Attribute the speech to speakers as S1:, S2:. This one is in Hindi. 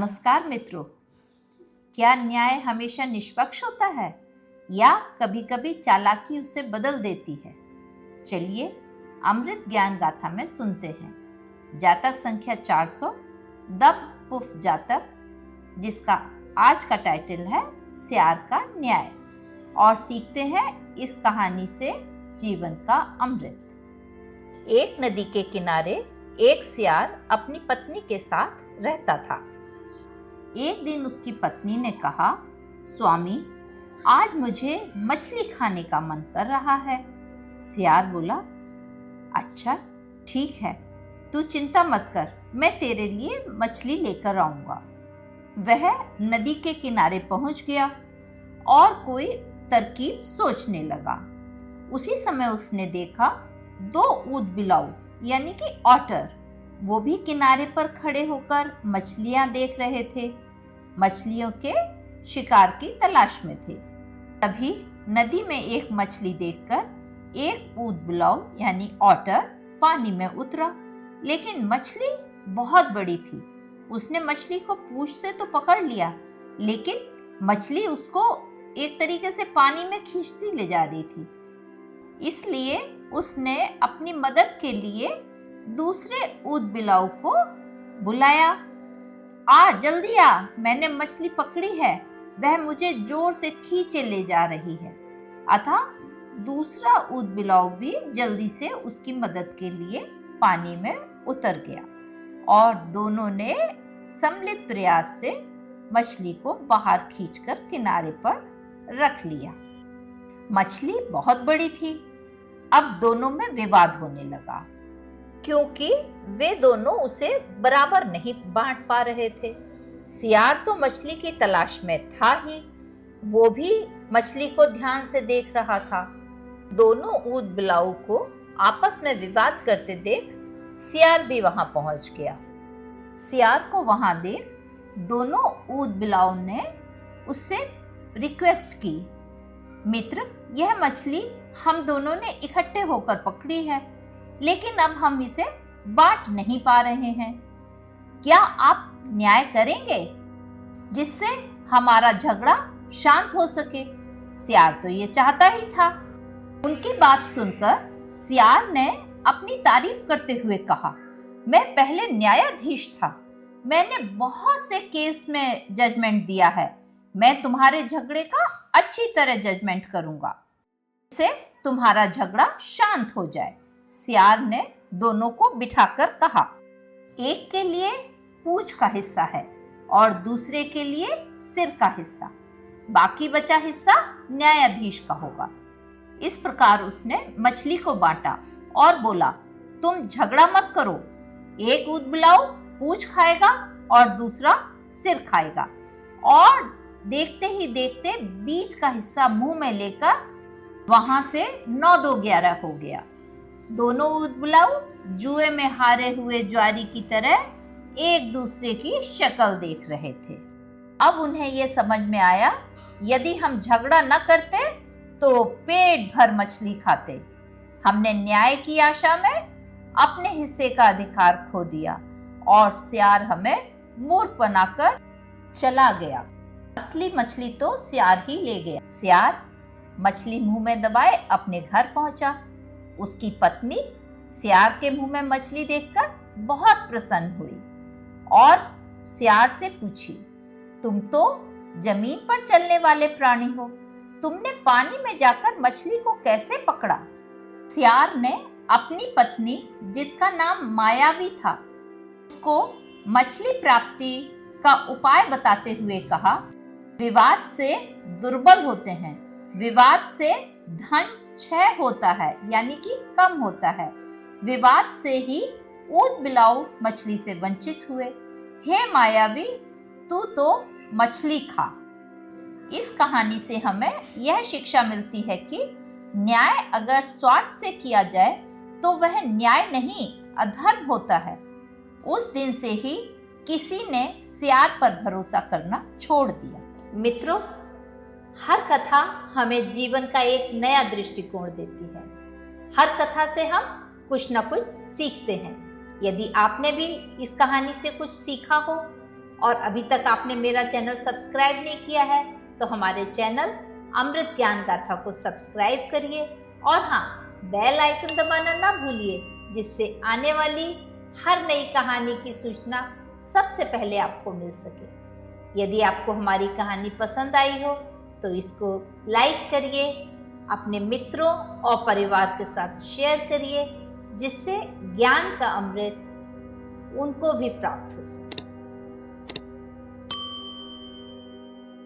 S1: नमस्कार मित्रों। क्या न्याय हमेशा निष्पक्ष होता है या कभी-कभी चालाकी उसे बदल देती है? चलिए अमृत ज्ञान गाथा में सुनते हैं। जातक संख्या 400, दब पुफ जातक, जिसका आज का टाइटल है सियार का न्याय, और सीखते हैं इस कहानी से जीवन का अमृत। एक नदी के किनारे एक सियार अपनी पत्नी के साथ रहता था। एक दिन उसकी पत्नी ने कहा, स्वामी, आज मुझे मछली खाने का मन कर रहा है। सियार बोला, अच्छा ठीक है, तू चिंता मत कर, मैं तेरे लिए मछली लेकर आऊंगा। वह नदी के किनारे पहुंच गया और कोई तरकीब सोचने लगा। उसी समय उसने देखा 2 ऊद बिलाऊ यानी कि ऑटर, वो भी किनारे पर खड़े होकर मछलियां देख रहे थे, मछलियों के शिकार की तलाश में थे। तभी नदी में एक मछली देखकर एक ऊद बिलाऊ यानी ऑटर पानी में उतरा, लेकिन मछली बहुत बड़ी थी। उसने मछली को पूंछ से तो पकड़ लिया, लेकिन मछली उसको एक तरीके से पानी में खींचती ले जा रही थी। इसलिए उसने अपनी मदद के लिए दूसरे ऊद बिलाऊ को बुलाया। आ जल्दी आ, मैंने मछली पकड़ी है, वह मुझे जोर से खींचे ले जा रही है। अतः दूसरा ऊद बिलाऊ भी जल्दी से उसकी मदद के लिए पानी में उतर गया और दोनों ने सम्मिलित प्रयास से मछली को बाहर खींचकर किनारे पर रख लिया। मछली बहुत बड़ी थी। अब दोनों में विवाद होने लगा, क्योंकि वे दोनों उसे बराबर नहीं बांट पा रहे थे। सियार तो मछली की तलाश में था ही, वो भी मछली को ध्यान से देख रहा था। दोनों ऊद बिलाऊ को आपस में विवाद करते देख सियार भी वहां पहुंच गया। सियार को वहां देख दोनों ऊद बिलाऊ ने उससे रिक्वेस्ट की, मित्र, यह मछली हम दोनों ने इकट्ठे होकर पकड़ी है, लेकिन अब हम इसे बांट नहीं पा रहे हैं। क्या आप न्याय करेंगे जिससे हमारा झगड़ा शांत हो सके? सियार तो ये चाहता ही था। उनकी बात सुनकर सियार ने अपनी तारीफ करते हुए कहा, मैं पहले न्यायाधीश था, मैंने बहुत से केस में जजमेंट दिया है। मैं तुम्हारे झगड़े का अच्छी तरह जजमेंट करूंगा, इससे तुम्हारा झगड़ा शांत हो जाए। सियार ने दोनों को बिठाकर कहा, एक के लिए पूंछ का हिस्सा है और दूसरे के लिए सिर का हिस्सा, बाकी बचा हिस्सा न्यायाधीश का होगा। इस प्रकार उसने मछली को बांटा और बोला, तुम झगड़ा मत करो, एक ऊद बिलाऊ पूंछ खाएगा और दूसरा सिर खाएगा। और देखते ही देखते बीच का हिस्सा मुंह में लेकर वहां से 9-2-11 हो गया। दोनों ऊद बिलाऊ जुए में हारे हुए ज्वारी की तरह एक दूसरे की शक्ल देख रहे थे। अब उन्हें यह समझ में आया, यदि हम झगड़ा न करते तो पेट भर मछली खाते। हमने न्याय की आशा में अपने हिस्से का अधिकार खो दिया और सियार हमें मूर्ख बनाकर चला गया। असली मछली तो सियार ही ले गया। सियार मछली मुंह में दबाए अपने घर पहुंचा। उसकी पत्नी सियार के मुंह में मछली देखकर बहुत प्रसन्न हुई और सियार से पूछी, तुम तो जमीन पर चलने वाले प्राणी हो, तुमने पानी में जाकर मछली को कैसे पकड़ा? सियार ने अपनी पत्नी, जिसका नाम मायावी था, उसको मछली प्राप्ति का उपाय बताते हुए कहा, विवाद से दुर्बल होते हैं, विवाद से धन क्षय होता है यानी कि कम होता है। विवाद से ही ऊद बिलाऊ मछली से वंचित हुए। हे मायावी, तू तो मछली खा। इस कहानी से हमें यह शिक्षा मिलती है कि न्याय अगर स्वार्थ से किया जाए तो वह न्याय नहीं, अधर्म होता है। उस दिन से ही किसी ने सियार पर भरोसा करना छोड़ दिया। मित्रों, हर कथा हमें जीवन का एक नया दृष्टिकोण देती है। हर कथा से हम कुछ न कुछ सीखते हैं। यदि आपने भी इस कहानी से कुछ सीखा हो और अभी तक आपने मेरा चैनल सब्सक्राइब नहीं किया है तो हमारे चैनल अमृत ज्ञान गाथा को सब्सक्राइब करिए और हाँ, बेल आइकन दबाना ना भूलिए, जिससे आने वाली हर नई कहानी की सूचना सबसे पहले आपको मिल सके। यदि आपको हमारी कहानी पसंद आई हो तो इसको लाइक करिए, अपने मित्रों और परिवार के साथ शेयर करिए, जिससे ज्ञान का अमृत उनको भी प्राप्त हो सके।